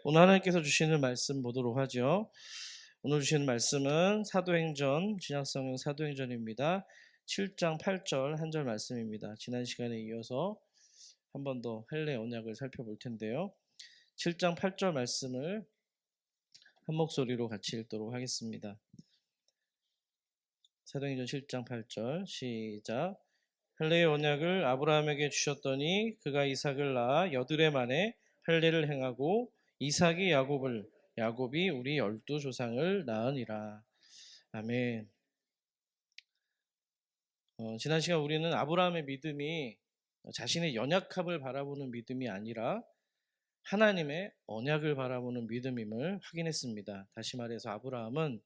오늘 하나님께서 주시는 말씀 보도록 하죠. 오늘 주시는 말씀은 사도행전, 신약성경 사도행전입니다. 7장 8절 한 절 말씀입니다. 지난 시간에 이어서 한 번 더 할례 언약을 살펴볼 텐데요. 7장 8절 말씀을 한 목소리로 같이 읽도록 하겠습니다. 사도행전 7장 8절 시작. 할례의 언약을 아브라함에게 주셨더니 그가 이삭을 낳아 여드레 만에 할례를 행하고 이삭이 야곱을, 야곱이 우리 12조상을 낳으니라. 아멘. 지난 시간 우리는 아브라함의 믿음이 자신의 연약함을 바라보는 믿음이 아니라 하나님의 언약을 바라보는 믿음임을 확인했습니다. 다시 말해서 아브라함은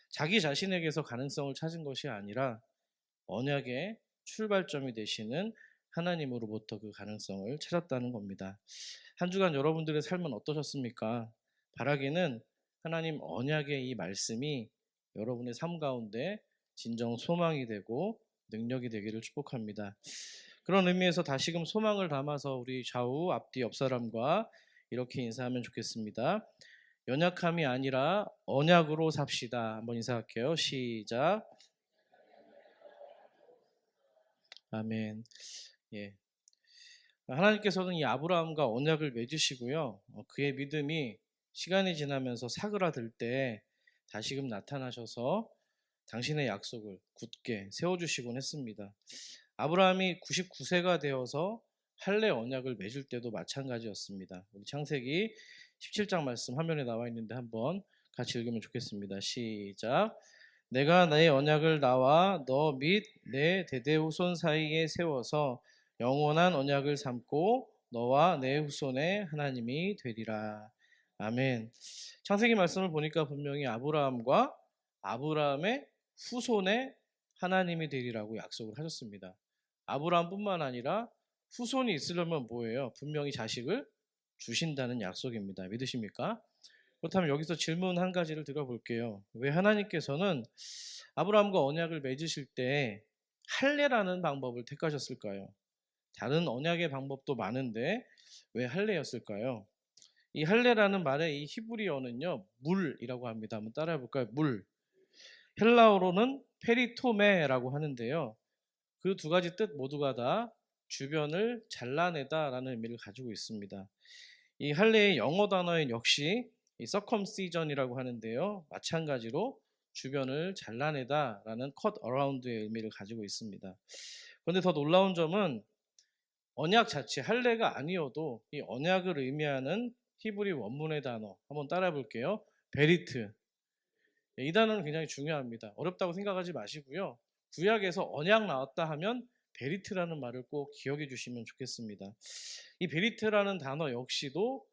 자기 자신에게서 가능성을 찾은 것이 아니라 언약의 출발점이 되시는 하나님으로부터 그 가능성을 찾았다는 겁니다. 한 주간 여러분들의 삶은 어떠셨습니까? 바라기는 하나님 언약의 이 말씀이 여러분의 삶 가운데 진정 소망이 되고 능력이 되기를 축복합니다. 그런 의미에서 다시금 소망을 담아서 우리 좌우 앞뒤 옆 사람과 이렇게 인사하면 좋겠습니다. 연약함이 아니라 언약으로 삽시다. 한번 인사할게요. 시작. 아멘. 예. 하나님께서는 이 아브라함과 언약을 맺으시고요. 그의 믿음이 시간이 지나면서 사그라들 때 다시금 나타나셔서 당신의 약속을 굳게 세워주시곤 했습니다. 아브라함이 99세가 되어서 할례 언약을 맺을 때도 마찬가지였습니다. 우리 창세기 17장 말씀 화면에 나와 있는데 한번 같이 읽으면 좋겠습니다. 시작. 내가 내 언약을 나와 너 및 내 대대 후손 사이에 세워서 영원한 언약을 삼고 너와 내 후손의 하나님이 되리라. 아멘. 창세기 말씀을 보니까 분명히 아브라함과 아브라함의 후손의 하나님이 되리라고 약속을 하셨습니다. 아브라함뿐만 아니라 후손이 있으려면 뭐예요? 분명히 자식을 주신다는 약속입니다. 믿으십니까? 그렇다면 여기서 질문 한 가지를 드려볼게요. 왜 하나님께서는 아브라함과 언약을 맺으실 때 할례라는 방법을 택하셨을까요? 다른 언약의 방법도 많은데 왜 할례였을까요? 이 할례라는 말의 이 히브리어는요, 물이라고 합니다. 한번 따라해 볼까요? 물. 헬라어로는 페리토메라고 하는데요. 그 두 가지 뜻 모두가 다 주변을 잘라내다라는 의미를 가지고 있습니다. 이 할례의 영어 단어인 역시 이 circumcision이라고 하는데요. 마찬가지로 주변을 잘라내다라는 cut around의 의미를 가지고 있습니다. 그런데 더 놀라운 점은 언약 자체, 할례가 아니어도 이 언약을 의미하는 히브리 원문의 단어 한번 따라해 볼게요. 베리트. 이 단어는 굉장히 중요합니다. 어렵다고 생각하지 마시고요. 구약에서 언약 나왔다 하면 베리트라는 말을 꼭 기억해 주시면 좋겠습니다. 이 베리트라는 단어 역시도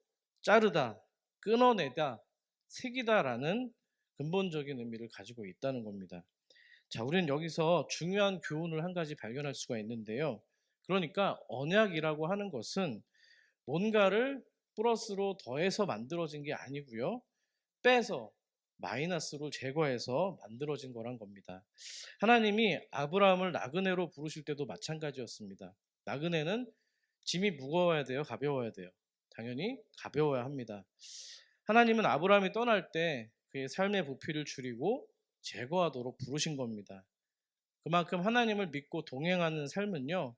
자르다, 끊어내다, 새기다라는 근본적인 의미를 가지고 있다는 겁니다. 자, 우리는 여기서 중요한 교훈을 한 가지 발견할 수가 있는데요. 그러니까 언약이라고 하는 것은 뭔가를 플러스로 더해서 만들어진 게 아니고요. 빼서 마이너스로 제거해서 만들어진 거란 겁니다. 하나님이 아브라함을 나그네로 부르실 때도 마찬가지였습니다. 나그네는 짐이 무거워야 돼요? 가벼워야 돼요? 당연히 가벼워야 합니다. 하나님은 아브라함이 떠날 때 그의 삶의 부피를 줄이고 제거하도록 부르신 겁니다. 그만큼 하나님을 믿고 동행하는 삶은요,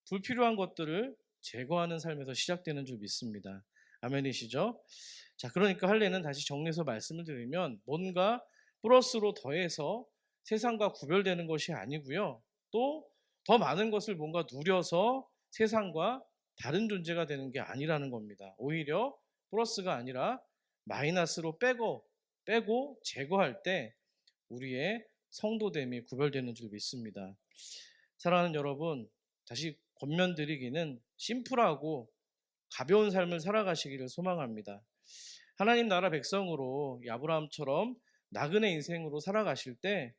불필요한 것들을 제거하는 삶에서 시작되는 줄 믿습니다. 아멘이시죠? 자, 그러니까 할례는 다시 정리해서 말씀을 드리면 뭔가 플러스로 더해서 세상과 구별되는 것이 아니고요. 또 더 많은 것을 뭔가 누려서 세상과 다른 존재가 되는 게 아니라는 겁니다. 오히려 플러스가 아니라 마이너스로 빼고 제거할 때 우리의 성도됨이 구별되는 줄 믿습니다. 사랑하는 여러분, 다시 권면드리기는 심플하고 가벼운 삶을 살아가시기를 소망합니다. 하나님 나라 백성으로 아브라함처럼 나그네 인생으로 살아가실 때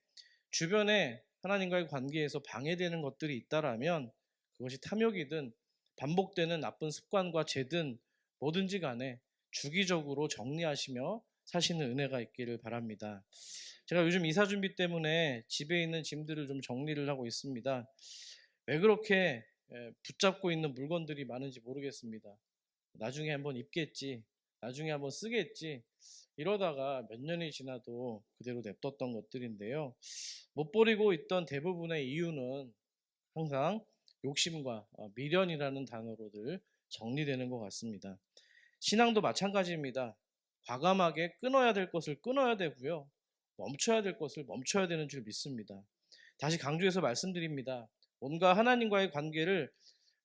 주변에 하나님과의 관계에서 방해되는 것들이 있다라면 그것이 탐욕이든 반복되는 나쁜 습관과 죄든 뭐든지 간에 주기적으로 정리하시며 사시는 은혜가 있기를 바랍니다. 제가 요즘 이사 준비 때문에 집에 있는 짐들을 좀 정리를 하고 있습니다. 왜 그렇게 붙잡고 있는 물건들이 많은지 모르겠습니다. 나중에 한번 입겠지. 나중에 한번 쓰겠지. 이러다가 몇 년이 지나도 그대로 냅뒀던 것들인데요. 못 버리고 있던 대부분의 이유는 항상 욕심과 미련이라는 단어로들 정리되는 것 같습니다. 신앙도 마찬가지입니다. 과감하게 끊어야 될 것을 끊어야 되고요. 멈춰야 될 것을 멈춰야 되는 줄 믿습니다. 다시 강조해서 말씀드립니다. 뭔가 하나님과의 관계를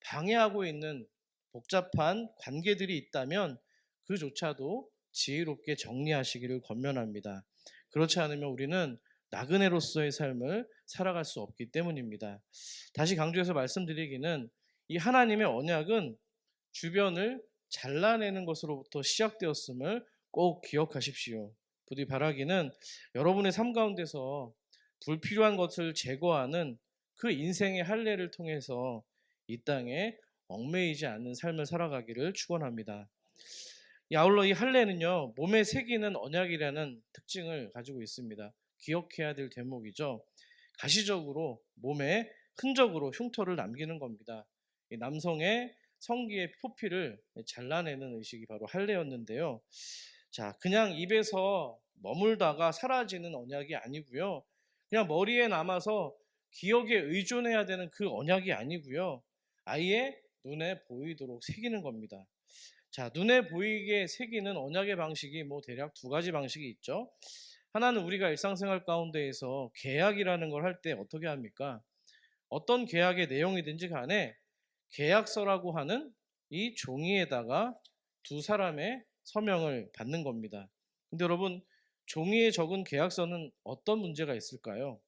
방해하고 있는 복잡한 관계들이 있다면 그조차도 지혜롭게 정리하시기를 권면합니다. 그렇지 않으면 우리는 나그네로서의 삶을 살아갈 수 없기 때문입니다. 다시 강조해서 말씀드리기는 이 하나님의 언약은 주변을 잘라내는 것으로부터 시작되었음을 꼭 기억하십시오. 부디 바라기는 여러분의 삶 가운데서 불필요한 것을 제거하는 그 인생의 할례를 통해서 이 땅에 얽매이지 않는 삶을 살아가기를 축원합니다. 아울러 이 할례는요, 몸에 새기는 언약이라는 특징을 가지고 있습니다. 기억해야 될 대목이죠. 가시적으로 몸에 흔적으로 흉터를 남기는 겁니다. 이 남성의 성기의 표피를 잘라내는 의식이 바로 할례였는데요. 자, 그냥 입에서 머물다가 사라지는 언약이 아니고요. 그냥 머리에 남아서 기억에 의존해야 되는 그 언약이 아니고요. 아예 눈에 보이도록 새기는 겁니다. 자, 눈에 보이게 새기는 언약의 방식이 대략 두 가지 방식이 있죠. 하나는 우리가 일상생활 가운데에서 계약이라는 걸 할 때 어떻게 합니까? 어떤 계약의 내용이든지 간에 계약서라고 하는 이 종이에다가 두 사람의 서명을 받는 겁니다. 근데 여러분, 종이에 적은 계약서는 어떤 문제가 있을까요?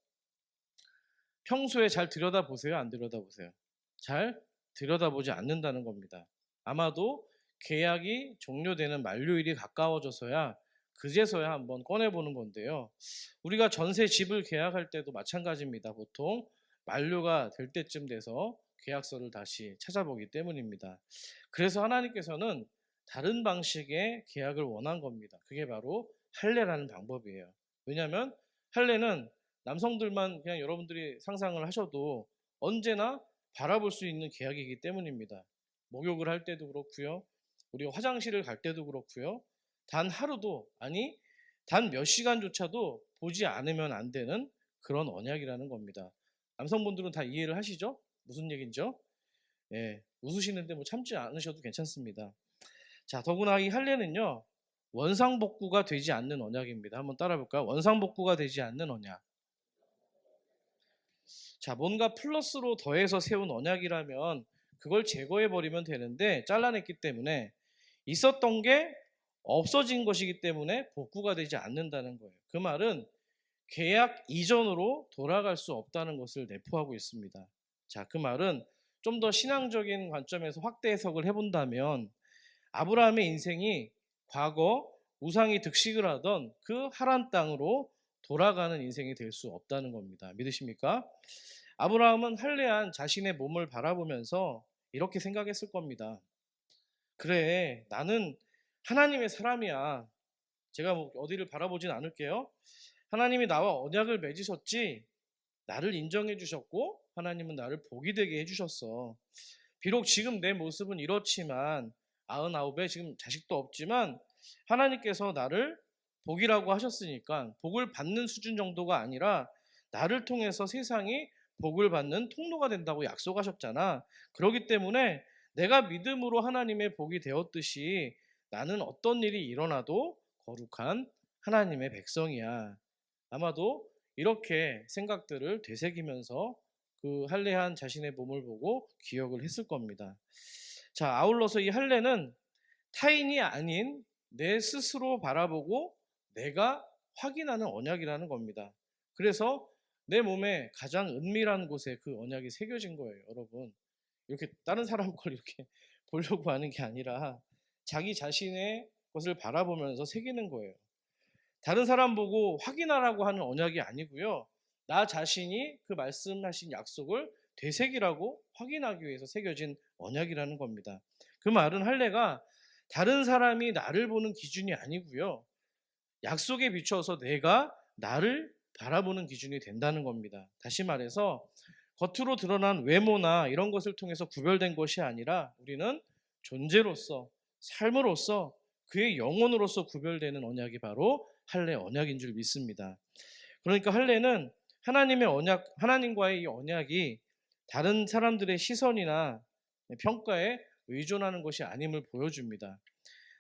평소에 잘 들여다보세요? 안 들여다보세요? 잘 들여다보지 않는다는 겁니다. 아마도 계약이 종료되는 만료일이 가까워져서야 그제서야 한번 꺼내보는 건데요. 우리가 전세 집을 계약할 때도 마찬가지입니다. 보통 만료가 될 때쯤 돼서 계약서를 다시 찾아보기 때문입니다. 그래서 하나님께서는 다른 방식의 계약을 원한 겁니다. 그게 바로 할례라는 방법이에요. 왜냐하면 할례는 남성들만 그냥 여러분들이 상상을 하셔도 언제나 바라볼 수 있는 계약이기 때문입니다. 목욕을 할 때도 그렇고요. 우리가 화장실을 갈 때도 그렇고요. 단 하루도, 아니 단 몇 시간조차도 보지 않으면 안 되는 그런 언약이라는 겁니다. 남성분들은 다 이해를 하시죠? 무슨 얘기인지요? 예, 웃으시는데 참지 않으셔도 괜찮습니다. 자, 더구나 이 할례는요, 원상복구가 되지 않는 언약입니다. 한번 따라 볼까요? 원상복구가 되지 않는 언약. 자, 뭔가 플러스로 더해서 세운 언약이라면 그걸 제거해 버리면 되는데 잘라냈기 때문에 있었던 게 없어진 것이기 때문에 복구가 되지 않는다는 거예요. 그 말은 계약 이전으로 돌아갈 수 없다는 것을 내포하고 있습니다. 자, 그 말은 좀 더 신앙적인 관점에서 확대 해석을 해본다면 아브라함의 인생이 과거 우상이 득식을 하던 그 하란 땅으로 돌아가는 인생이 될 수 없다는 겁니다. 믿으십니까? 아브라함은 할례한 자신의 몸을 바라보면서 이렇게 생각했을 겁니다. 그래, 나는 하나님의 사람이야. 제가 어디를 바라보진 않을게요. 하나님이 나와 언약을 맺으셨지, 나를 인정해 주셨고 하나님은 나를 복이 되게 해주셨어. 비록 지금 내 모습은 이렇지만 99에 지금 자식도 없지만 하나님께서 나를 복이라고 하셨으니까 복을 받는 수준 정도가 아니라 나를 통해서 세상이 복을 받는 통로가 된다고 약속하셨잖아. 그렇기 때문에 내가 믿음으로 하나님의 복이 되었듯이 나는 어떤 일이 일어나도 거룩한 하나님의 백성이야. 아마도 이렇게 생각들을 되새기면서 그 할례한 자신의 몸을 보고 기억을 했을 겁니다. 자, 아울러서 이 할례는 타인이 아닌 내 스스로 바라보고 내가 확인하는 언약이라는 겁니다. 그래서 내 몸에 가장 은밀한 곳에 그 언약이 새겨진 거예요, 여러분. 이렇게 다른 사람 걸 이렇게 보려고 하는 게 아니라 자기 자신의 것을 바라보면서 새기는 거예요. 다른 사람 보고 확인하라고 하는 언약이 아니고요. 나 자신이 그 말씀하신 약속을 되새기라고 확인하기 위해서 새겨진 언약이라는 겁니다. 그 말은 할례가 다른 사람이 나를 보는 기준이 아니고요. 약속에 비추어서 내가 나를 바라보는 기준이 된다는 겁니다. 다시 말해서 겉으로 드러난 외모나 이런 것을 통해서 구별된 것이 아니라 우리는 존재로서, 삶으로서 그의 영혼으로서 구별되는 언약이 바로 할례 언약인 줄 믿습니다. 그러니까 할례는 하나님의 언약, 하나님과의 이 언약이 다른 사람들의 시선이나 평가에 의존하는 것이 아님을 보여줍니다.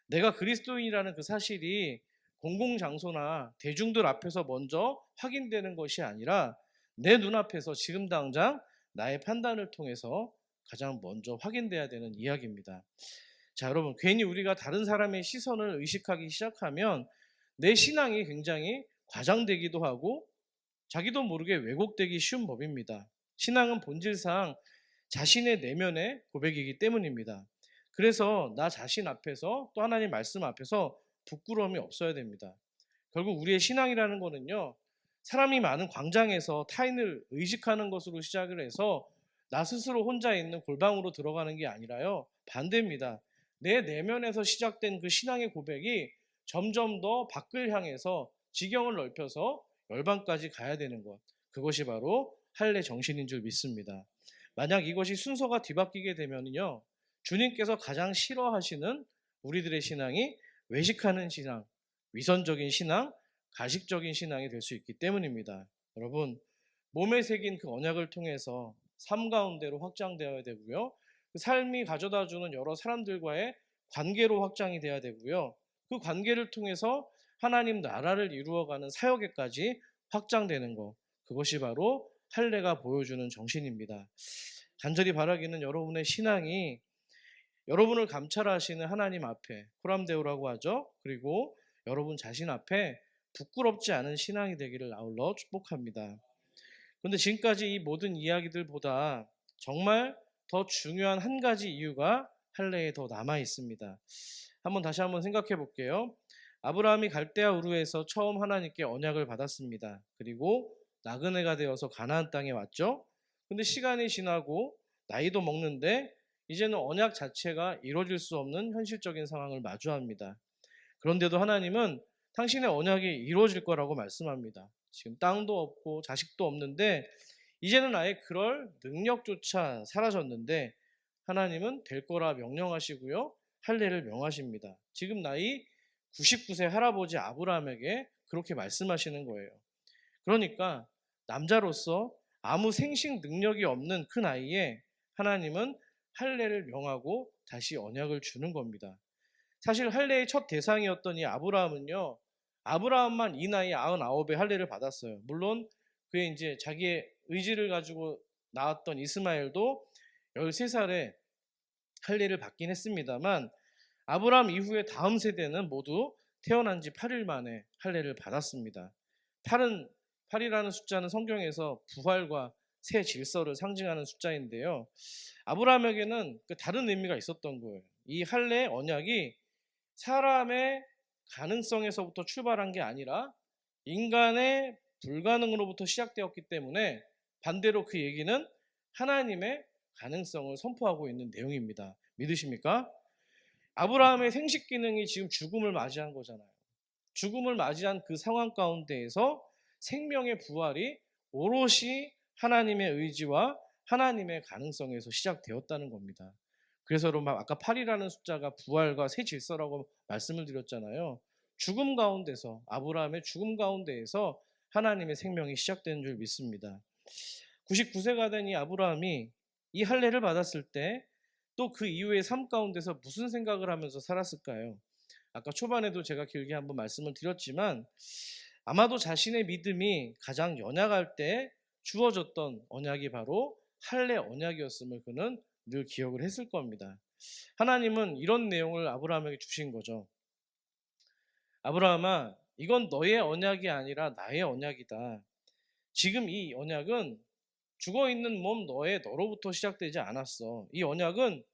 내가 그리스도인이라는 그 사실이 공공장소나 대중들 앞에서 먼저 확인되는 것이 아니라 내 눈앞에서 지금 당장 나의 판단을 통해서 가장 먼저 확인돼야 되는 이야기입니다. 자, 여러분, 괜히 우리가 다른 사람의 시선을 의식하기 시작하면 내 신앙이 굉장히 과장되기도 하고 자기도 모르게 왜곡되기 쉬운 법입니다. 신앙은 본질상 자신의 내면의 고백이기 때문입니다. 그래서 나 자신 앞에서 또 하나님 말씀 앞에서 부끄러움이 없어야 됩니다. 결국 우리의 신앙이라는 거는요, 사람이 많은 광장에서 타인을 의식하는 것으로 시작을 해서 나 스스로 혼자 있는 골방으로 들어가는 게 아니라요, 반대입니다. 내 내면에서 시작된 그 신앙의 고백이 점점 더 밖을 향해서 지경을 넓혀서 열방까지 가야 되는 것, 그것이 바로 할례 정신인 줄 믿습니다. 만약 이것이 순서가 뒤바뀌게 되면요, 주님께서 가장 싫어하시는 우리들의 신앙이 외식하는 신앙, 위선적인 신앙, 가식적인 신앙이 될 수 있기 때문입니다. 여러분, 몸에 새긴 그 언약을 통해서 삶 가운데로 확장되어야 되고요, 그 삶이 가져다주는 여러 사람들과의 관계로 확장이 돼야 되고요, 그 관계를 통해서 하나님 나라를 이루어가는 사역에까지 확장되는 것, 그것이 바로 할례가 보여주는 정신입니다. 간절히 바라기는 여러분의 신앙이 여러분을 감찰하시는 하나님 앞에 코람데오라고 하죠. 그리고 여러분 자신 앞에 부끄럽지 않은 신앙이 되기를 아울러 축복합니다. 그런데 지금까지 이 모든 이야기들보다 정말 더 중요한 한 가지 이유가 할례에 더 남아 있습니다. 다시 한번 생각해 볼게요. 아브라함이 갈대아 우르에서 처음 하나님께 언약을 받았습니다. 그리고 나그네가 되어서 가나안 땅에 왔죠. 근데 시간이 지나고 나이도 먹는데 이제는 언약 자체가 이루어질 수 없는 현실적인 상황을 마주합니다. 그런데도 하나님은 당신의 언약이 이루어질 거라고 말씀합니다. 지금 땅도 없고 자식도 없는데 이제는 아예 그럴 능력조차 사라졌는데 하나님은 될 거라 명령하시고요, 할례를 명하십니다. 지금 나이 99세 할아버지 아브라함에게 그렇게 말씀하시는 거예요. 그러니까 남자로서 아무 생식 능력이 없는 그 나이에 하나님은 할례를 명하고 다시 언약을 주는 겁니다. 사실 할례의 첫 대상이었던 이 아브라함은요, 아브라함만 이 나이 99에 할례를 받았어요. 물론 그의 이제 자기의 의지를 가지고 낳았던 이스마엘도 13살에 할례를 받긴 했습니다만 아브라함 이후에 다음 세대는 모두 태어난 지 8일 만에 할례를 받았습니다. 8이라는 숫자는 성경에서 부활과 새 질서를 상징하는 숫자인데요, 아브라함에게는 다른 의미가 있었던 거예요. 이 할례 언약이 사람의 가능성에서부터 출발한 게 아니라 인간의 불가능으로부터 시작되었기 때문에 반대로 그 얘기는 하나님의 가능성을 선포하고 있는 내용입니다. 믿으십니까? 아브라함의 생식 기능이 지금 죽음을 맞이한 거잖아요. 죽음을 맞이한 그 상황 가운데에서 생명의 부활이 오롯이 하나님의 의지와 하나님의 가능성에서 시작되었다는 겁니다. 그래서 여러분, 아까 8이라는 숫자가 부활과 새 질서라고 말씀을 드렸잖아요. 죽음 가운데서, 아브라함의 죽음 가운데에서 하나님의 생명이 시작되는 줄 믿습니다. 99세가 된 이 아브라함이 이 할례를 받았을 때 또 그 이후의 삶 가운데서 무슨 생각을 하면서 살았을까요? 아까 초반에도 제가 길게 한번 말씀을 드렸지만 아마도 자신의 믿음이 가장 연약할 때 주어졌던 언약이 바로 할례 언약이었음을 그는 늘 기억을 했을 겁니다. 하나님은 이런 내용을 아브라함에게 주신 거죠. 아브라함아, 이건 너의 언약이 아니라 나의 언약이다. 지금 이 언약은 죽어있는 몸 너로부터 시작되지 않았어. 이 언약은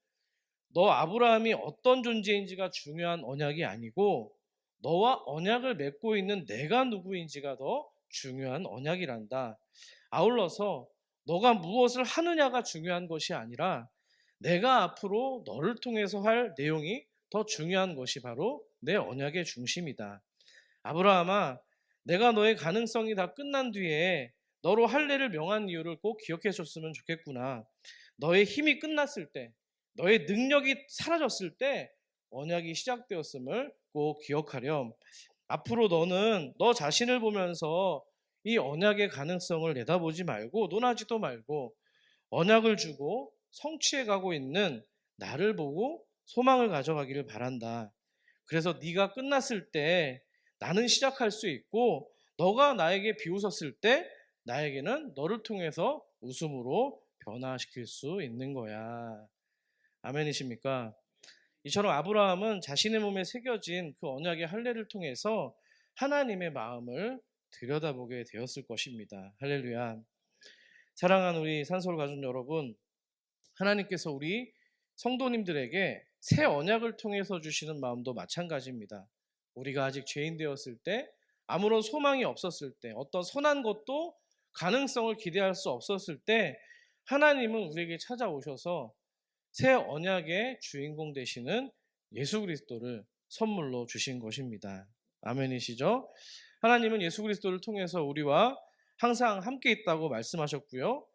너 아브라함이 어떤 존재인지가 중요한 언약이 아니고 너와 언약을 맺고 있는 내가 누구인지가 더 중요한 언약이란다. 아울러서 너가 무엇을 하느냐가 중요한 것이 아니라 내가 앞으로 너를 통해서 할 내용이 더 중요한 것이 바로 내 언약의 중심이다. 아브라함아, 내가 너의 가능성이 다 끝난 뒤에 너로 할례를 명한 이유를 꼭 기억해 줬으면 좋겠구나. 너의 힘이 끝났을 때, 너의 능력이 사라졌을 때 언약이 시작되었음을 꼭 기억하렴. 앞으로 너는 너 자신을 보면서 이 언약의 가능성을 내다보지 말고 논하지도 말고 언약을 주고 성취해 가고 있는 나를 보고 소망을 가져가기를 바란다. 그래서 네가 끝났을 때 나는 시작할 수 있고 너가 나에게 비웃었을 때 나에게는 너를 통해서 웃음으로 변화시킬 수 있는 거야. 아멘이십니까? 이처럼 아브라함은 자신의 몸에 새겨진 그 언약의 할례를 통해서 하나님의 마음을 들여다보게 되었을 것입니다. 할렐루야. 사랑하는 우리 산솔 가족 여러분, 하나님께서 우리 성도님들에게 새 언약을 통해서 주시는 마음도 마찬가지입니다. 우리가 아직 죄인 되었을 때, 아무런 소망이 없었을 때, 어떤 선한 것도 가능성을 기대할 수 없었을 때 하나님은 우리에게 찾아오셔서 새 언약의 주인공 되시는 예수 그리스도를 선물로 주신 것입니다. 아멘이시죠? 하나님은 예수 그리스도를 통해서 우리와 항상 함께 있다고 말씀하셨고요.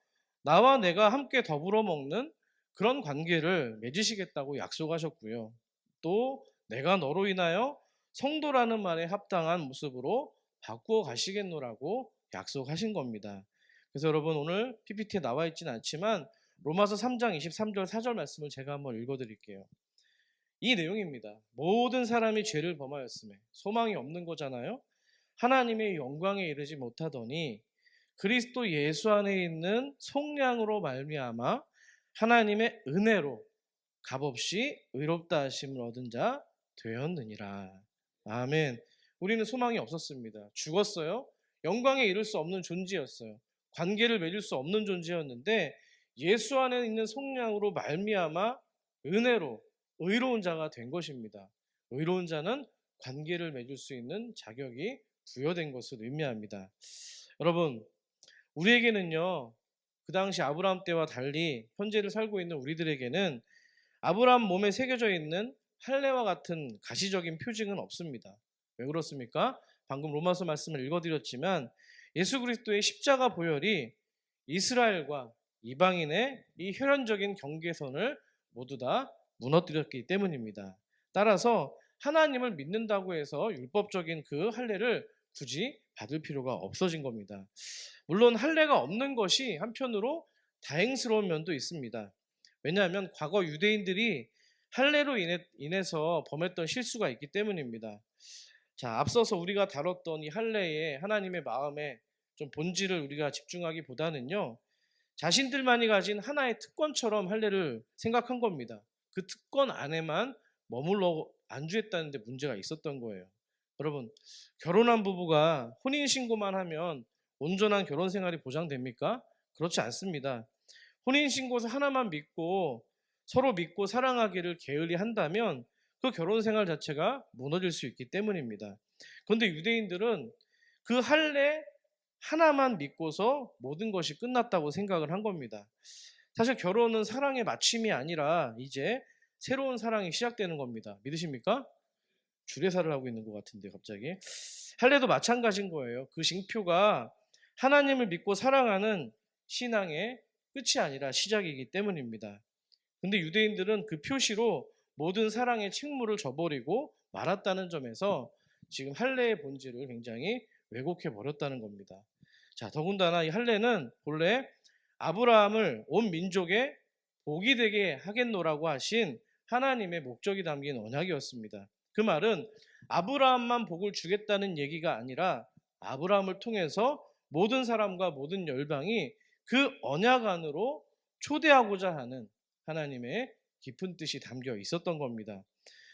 나와 내가 함께 더불어 먹는 그런 관계를 맺으시겠다고 약속하셨고요. 또 내가 너로 인하여 성도라는 말에 합당한 모습으로 바꾸어 가시겠노라고 약속하신 겁니다. 그래서 여러분 오늘 PPT에 나와 있지는 않지만 로마서 3장 23절 4절 말씀을 제가 한번 읽어드릴게요. 이 내용입니다. 모든 사람이 죄를 범하였음에 소망이 없는 거잖아요. 하나님의 영광에 이르지 못하더니 그리스도 예수 안에 있는 속량으로 말미암아 하나님의 은혜로 값없이 의롭다 하심을 얻은 자 되었느니라. 아멘. 우리는 소망이 없었습니다. 죽었어요. 영광에 이를 수 없는 존재였어요. 관계를 맺을 수 없는 존재였는데 예수 안에 있는 속량으로 말미암아 은혜로 의로운 자가 된 것입니다. 의로운 자는 관계를 맺을 수 있는 자격이 부여된 것을 의미합니다. 여러분, 우리에게는요, 그 당시 아브라함 때와 달리 현재를 살고 있는 우리들에게는 아브라함 몸에 새겨져 있는 할례와 같은 가시적인 표징은 없습니다. 왜 그렇습니까? 방금 로마서 말씀을 읽어드렸지만 예수 그리스도의 십자가 보혈이 이스라엘과 이방인의 이 혈연적인 경계선을 모두 다 무너뜨렸기 때문입니다. 따라서 하나님을 믿는다고 해서 율법적인 그 할례를 굳이 받을 필요가 없어진 겁니다. 물론 할례가 없는 것이 한편으로 다행스러운 면도 있습니다. 왜냐하면 과거 유대인들이 할례로 인해서 범했던 실수가 있기 때문입니다. 자, 앞서서 우리가 다뤘던 이 할례의 하나님의 마음에 좀 본질을 우리가 집중하기보다는요, 자신들만이 가진 하나의 특권처럼 할례를 생각한 겁니다. 그 특권 안에만 머물러 안주했다는 데 문제가 있었던 거예요. 여러분, 결혼한 부부가 혼인신고만 하면 온전한 결혼 생활이 보장됩니까? 그렇지 않습니다. 혼인신고서 하나만 믿고 서로 믿고 사랑하기를 게을리 한다면 그 결혼 생활 자체가 무너질 수 있기 때문입니다. 그런데 유대인들은 그 할례 하나만 믿고서 모든 것이 끝났다고 생각을 한 겁니다. 사실 결혼은 사랑의 마침이 아니라 이제 새로운 사랑이 시작되는 겁니다. 믿으십니까? 주례사를 하고 있는 것 같은데 갑자기. 할례도 마찬가지인 거예요. 그 징표가 하나님을 믿고 사랑하는 신앙의 끝이 아니라 시작이기 때문입니다. 근데 유대인들은 그 표시로 모든 사랑의 책무를 져버리고 말았다는 점에서 지금 할례의 본질을 굉장히 왜곡해 버렸다는 겁니다. 자, 더군다나 이 할례는 본래 아브라함을 온 민족에 복이 되게 하겠노라고 하신 하나님의 목적이 담긴 언약이었습니다. 그 말은 아브라함만 복을 주겠다는 얘기가 아니라 아브라함을 통해서 모든 사람과 모든 열방이 그 언약 안으로 초대하고자 하는 하나님의 깊은 뜻이 담겨 있었던 겁니다.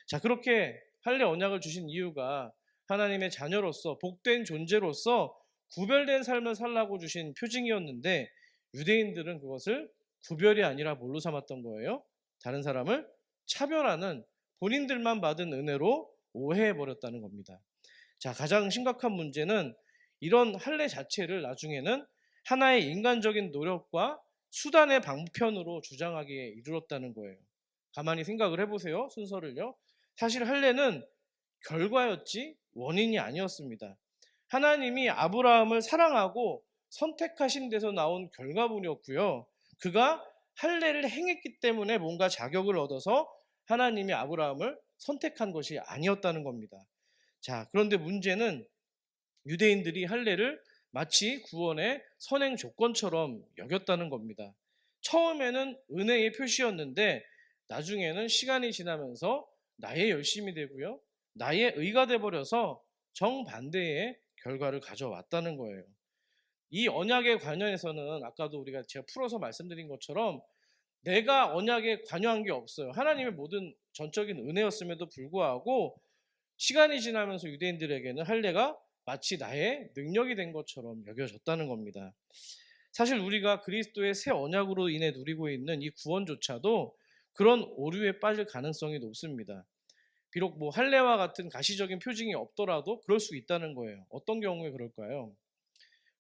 자, 그렇게 할례 언약을 주신 이유가 하나님의 자녀로서 복된 존재로서 구별된 삶을 살라고 주신 표징이었는데 유대인들은 그것을 구별이 아니라 뭘로 삼았던 거예요? 다른 사람을 차별하는 본인들만 받은 은혜로 오해해버렸다는 겁니다. 자, 가장 심각한 문제는 이런 할례 자체를 나중에는 하나의 인간적인 노력과 수단의 방편으로 주장하기에 이르렀다는 거예요. 가만히 생각을 해보세요. 순서를요. 사실 할례는 결과였지 원인이 아니었습니다. 하나님이 아브라함을 사랑하고 선택하신 데서 나온 결과물이었고요. 그가 할례를 행했기 때문에 뭔가 자격을 얻어서 하나님이 아브라함을 선택한 것이 아니었다는 겁니다. 자, 그런데 문제는 유대인들이 할례를 마치 구원의 선행 조건처럼 여겼다는 겁니다. 처음에는 은혜의 표시였는데 나중에는 시간이 지나면서 나의 열심이 되고요. 나의 의가 돼버려서 정반대의 결과를 가져왔다는 거예요. 이 언약에 관련해서는 아까도 제가 풀어서 말씀드린 것처럼 내가 언약에 관여한 게 없어요. 하나님의 모든 전적인 은혜였음에도 불구하고 시간이 지나면서 유대인들에게는 할례가 마치 나의 능력이 된 것처럼 여겨졌다는 겁니다. 사실 우리가 그리스도의 새 언약으로 인해 누리고 있는 이 구원조차도 그런 오류에 빠질 가능성이 높습니다. 비록 할례와 같은 가시적인 표징이 없더라도 그럴 수 있다는 거예요. 어떤 경우에 그럴까요?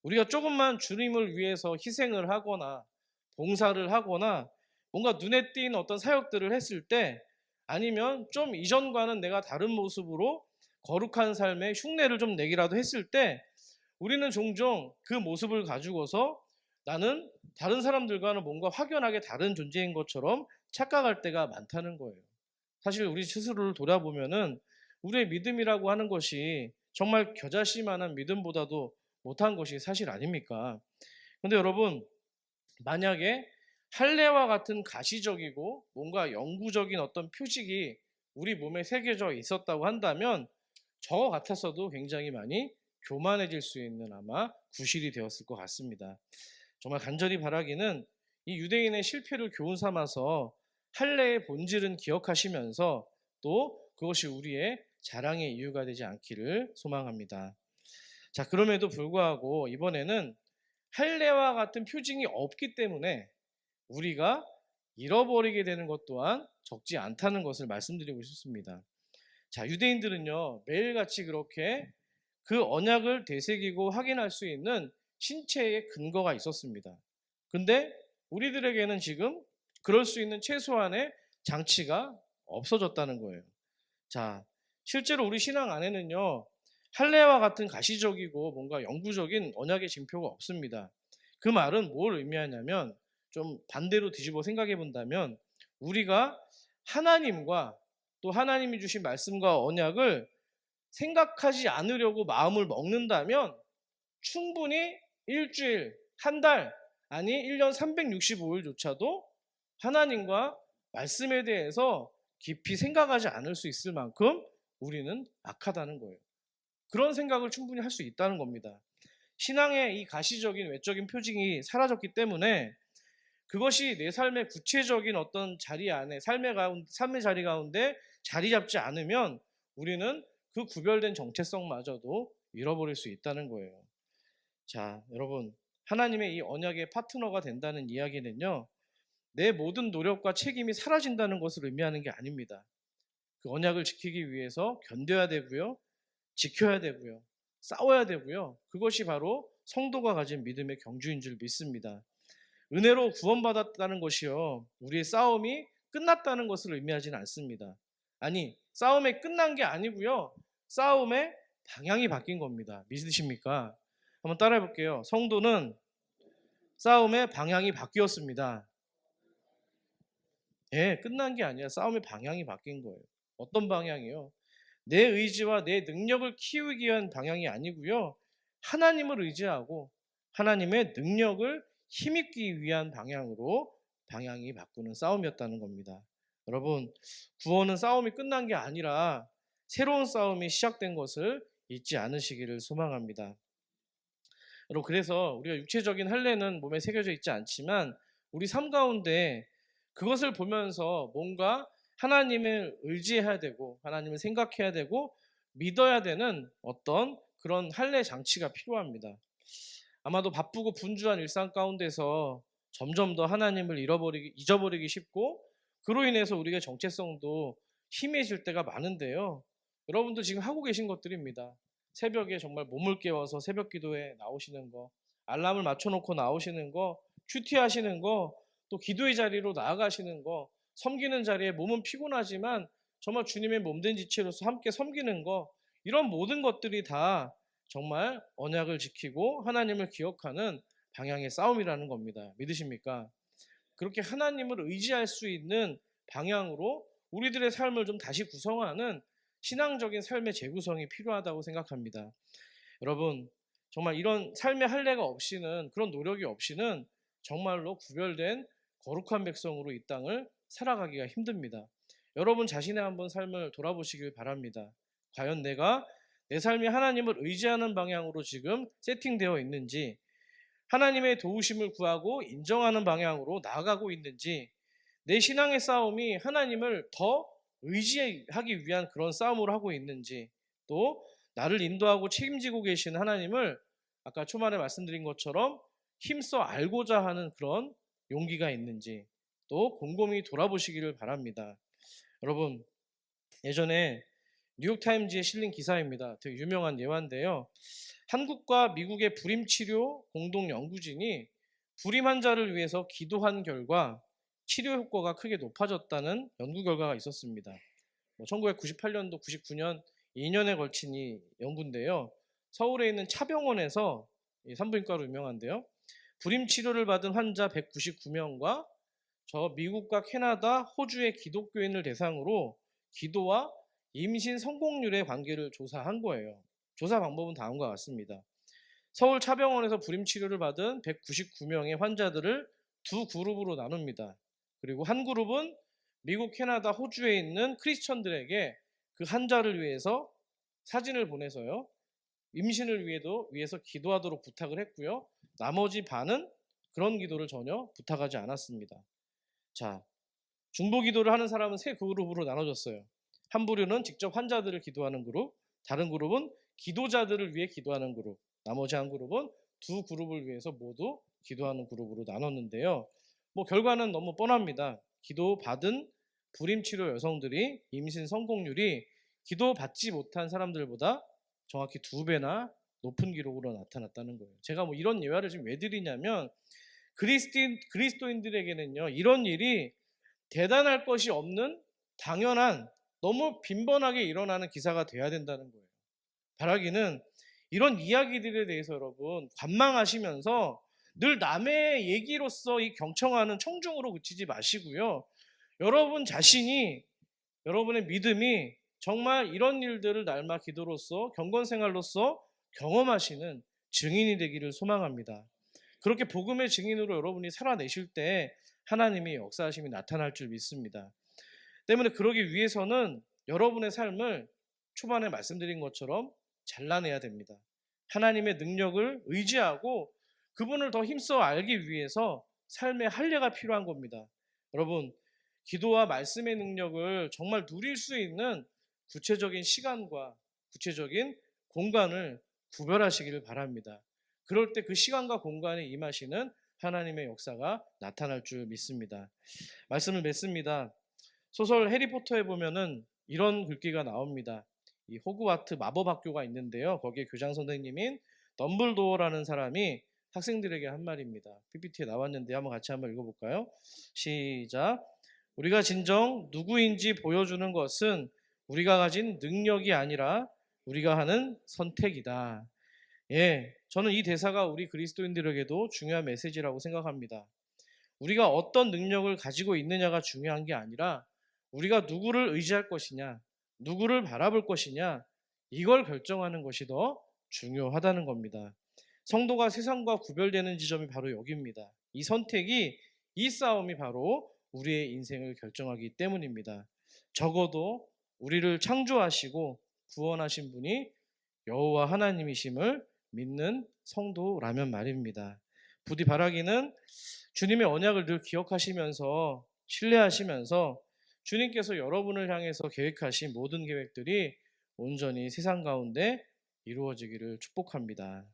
우리가 조금만 주님을 위해서 희생을 하거나 봉사를 하거나 뭔가 눈에 띄는 어떤 사역들을 했을 때, 아니면 좀 이전과는 내가 다른 모습으로 거룩한 삶의 흉내를 좀 내기라도 했을 때 우리는 종종 그 모습을 가지고서 나는 다른 사람들과는 뭔가 확연하게 다른 존재인 것처럼 착각할 때가 많다는 거예요. 사실 우리 스스로를 돌아보면은 우리의 믿음이라고 하는 것이 정말 겨자씨만한 믿음보다도 못한 것이 사실 아닙니까? 그런데 여러분, 만약에 할례와 같은 가시적이고 뭔가 영구적인 어떤 표식이 우리 몸에 새겨져 있었다고 한다면 저거 같았어도 굉장히 많이 교만해질 수 있는 아마 구실이 되었을 것 같습니다. 정말 간절히 바라기는 이 유대인의 실패를 교훈 삼아서 할례의 본질은 기억하시면서 또 그것이 우리의 자랑의 이유가 되지 않기를 소망합니다. 자, 그럼에도 불구하고 이번에는 할례와 같은 표징이 없기 때문에 우리가 잃어버리게 되는 것 또한 적지 않다는 것을 말씀드리고 싶습니다. 자, 유대인들은요, 매일같이 그렇게 그 언약을 되새기고 확인할 수 있는 신체의 근거가 있었습니다. 근데 우리들에게는 지금 그럴 수 있는 최소한의 장치가 없어졌다는 거예요. 자, 실제로 우리 신앙 안에는요, 할례와 같은 가시적이고 뭔가 영구적인 언약의 징표가 없습니다. 그 말은 뭘 의미하냐면, 좀 반대로 뒤집어 생각해 본다면 우리가 하나님과 또 하나님이 주신 말씀과 언약을 생각하지 않으려고 마음을 먹는다면 충분히 일주일, 한 달, 아니 1년 365일조차도 하나님과 말씀에 대해서 깊이 생각하지 않을 수 있을 만큼 우리는 악하다는 거예요. 그런 생각을 충분히 할 수 있다는 겁니다. 신앙의 이 가시적인 외적인 표징이 사라졌기 때문에 그것이 내 삶의 구체적인 어떤 자리 안에 삶의 자리 가운데 자리 잡지 않으면 우리는 그 구별된 정체성마저도 잃어버릴 수 있다는 거예요. 자, 여러분, 하나님의 이 언약의 파트너가 된다는 이야기는요, 내 모든 노력과 책임이 사라진다는 것을 의미하는 게 아닙니다. 그 언약을 지키기 위해서 견뎌야 되고요, 지켜야 되고요, 싸워야 되고요. 그것이 바로 성도가 가진 믿음의 경주인 줄 믿습니다. 은혜로 구원받았다는 것이요, 우리의 싸움이 끝났다는 것을 의미하지는 않습니다. 아니, 싸움이 끝난 게 아니고요, 싸움의 방향이 바뀐 겁니다. 믿으십니까? 한번 따라해 볼게요. 성도는 싸움의 방향이 바뀌었습니다. 예, 끝난 게 아니라 싸움의 방향이 바뀐 거예요. 어떤 방향이요? 내 의지와 내 능력을 키우기 위한 방향이 아니고요, 하나님을 의지하고 하나님의 능력을 힘입기 위한 방향으로 방향이 바꾸는 싸움이었다는 겁니다. 여러분, 구원은 싸움이 끝난 게 아니라 새로운 싸움이 시작된 것을 잊지 않으시기를 소망합니다. 여러분, 그래서 우리가 육체적인 할례는 몸에 새겨져 있지 않지만 우리 삶 가운데 그것을 보면서 뭔가 하나님을 의지해야 되고 하나님을 생각해야 되고 믿어야 되는 어떤 그런 할례 장치가 필요합니다. 아마도 바쁘고 분주한 일상 가운데서 점점 더 하나님을 잊어버리기 쉽고 그로 인해서 우리의 정체성도 희미해질 때가 많은데요. 여러분도 지금 하고 계신 것들입니다. 새벽에 정말 몸을 깨워서 새벽 기도에 나오시는 거, 알람을 맞춰놓고 나오시는 거, 큐티하시는 거, 또 기도의 자리로 나아가시는 거, 섬기는 자리에 몸은 피곤하지만 정말 주님의 몸된 지체로서 함께 섬기는 거, 이런 모든 것들이 다 정말 언약을 지키고 하나님을 기억하는 방향의 싸움이라는 겁니다. 믿으십니까? 그렇게 하나님을 의지할 수 있는 방향으로 우리들의 삶을 좀 다시 구성하는 신앙적인 삶의 재구성이 필요하다고 생각합니다. 여러분, 정말 이런 삶의 할례가 없이는, 그런 노력이 없이는 정말로 구별된 거룩한 백성으로 이 땅을 살아가기가 힘듭니다. 여러분 자신의 한번 삶을 돌아보시길 바랍니다. 과연 내가 내 삶이 하나님을 의지하는 방향으로 지금 세팅되어 있는지, 하나님의 도우심을 구하고 인정하는 방향으로 나아가고 있는지, 내 신앙의 싸움이 하나님을 더 의지하기 위한 그런 싸움을 하고 있는지, 또 나를 인도하고 책임지고 계신 하나님을 아까 초반에 말씀드린 것처럼 힘써 알고자 하는 그런 용기가 있는지 또 곰곰이 돌아보시기를 바랍니다. 여러분, 예전에 뉴욕타임즈에 실린 기사입니다. 되게 유명한 예화인데요. 한국과 미국의 불임치료 공동연구진이 불임 환자를 위해서 기도한 결과 치료 효과가 크게 높아졌다는 연구 결과가 있었습니다. 1998년도, 99년 2년에 걸친 이 연구인데요. 서울에 있는 차병원에서 산부인과로 유명한데요. 불임 치료를 받은 환자 199명과 저 미국과 캐나다, 호주의 기독교인을 대상으로 기도와 임신 성공률의 관계를 조사한 거예요. 조사 방법은 다음과 같습니다. 서울 차병원에서 불임 치료를 받은 199명의 환자들을 두 그룹으로 나눕니다. 그리고 한 그룹은 미국, 캐나다, 호주에 있는 크리스천들에게 그 환자를 위해서 사진을 보내서요, 임신을 위해서 기도하도록 부탁을 했고요. 나머지 반은 그런 기도를 전혀 부탁하지 않았습니다. 자, 중보 기도를 하는 사람은 세 그룹으로 나눠졌어요. 한 부류는 직접 환자들을 기도하는 그룹, 다른 그룹은 기도자들을 위해 기도하는 그룹, 나머지 한 그룹은 두 그룹을 위해서 모두 기도하는 그룹으로 나눴는데요. 결과는 너무 뻔합니다. 기도 받은 불임치료 여성들이 임신 성공률이 기도 받지 못한 사람들보다 정확히 2배나 높은 기록으로 나타났다는 거예요. 제가 이런 예화를 지금 왜 드리냐면, 그리스도인들에게는요, 이런 일이 대단할 것이 없는 당연한, 너무 빈번하게 일어나는 기사가 돼야 된다는 거예요. 바라기는 이런 이야기들에 대해서 여러분 관망하시면서 늘 남의 얘기로서 이 경청하는 청중으로 그치지 마시고요. 여러분 자신이, 여러분의 믿음이 정말 이런 일들을 날마 기도로서, 경건생활로서 경험하시는 증인이 되기를 소망합니다. 그렇게 복음의 증인으로 여러분이 살아내실 때 하나님의 역사하심이 나타날 줄 믿습니다. 때문에 그러기 위해서는 여러분의 삶을 초반에 말씀드린 것처럼 잘라내야 됩니다. 하나님의 능력을 의지하고 그분을 더 힘써 알기 위해서 삶의 할례가 필요한 겁니다. 여러분, 기도와 말씀의 능력을 정말 누릴 수 있는 구체적인 시간과 구체적인 공간을 구별하시기를 바랍니다. 그럴 때 그 시간과 공간에 임하시는 하나님의 역사가 나타날 줄 믿습니다. 말씀을 맺습니다. 소설 해리포터에 보면은 이런 글귀가 나옵니다. 이 호그와트 마법학교가 있는데요. 거기에 교장 선생님인 덤블도어라는 사람이 학생들에게 한 말입니다. PPT에 나왔는데 한번 읽어볼까요? 시작. 우리가 진정 누구인지 보여주는 것은 우리가 가진 능력이 아니라 우리가 하는 선택이다. 저는 이 대사가 우리 그리스도인들에게도 중요한 메시지라고 생각합니다. 우리가 어떤 능력을 가지고 있느냐가 중요한 게 아니라 우리가 누구를 의지할 것이냐, 누구를 바라볼 것이냐, 이걸 결정하는 것이 더 중요하다는 겁니다. 성도가 세상과 구별되는 지점이 바로 여기입니다. 이 선택이, 이 싸움이 바로 우리의 인생을 결정하기 때문입니다. 적어도 우리를 창조하시고 구원하신 분이 여호와 하나님이심을 믿는 성도라면 말입니다. 부디 바라기는 주님의 언약을 늘 기억하시면서 신뢰하시면서 주님께서 여러분을 향해서 계획하신 모든 계획들이 온전히 세상 가운데 이루어지기를 축복합니다.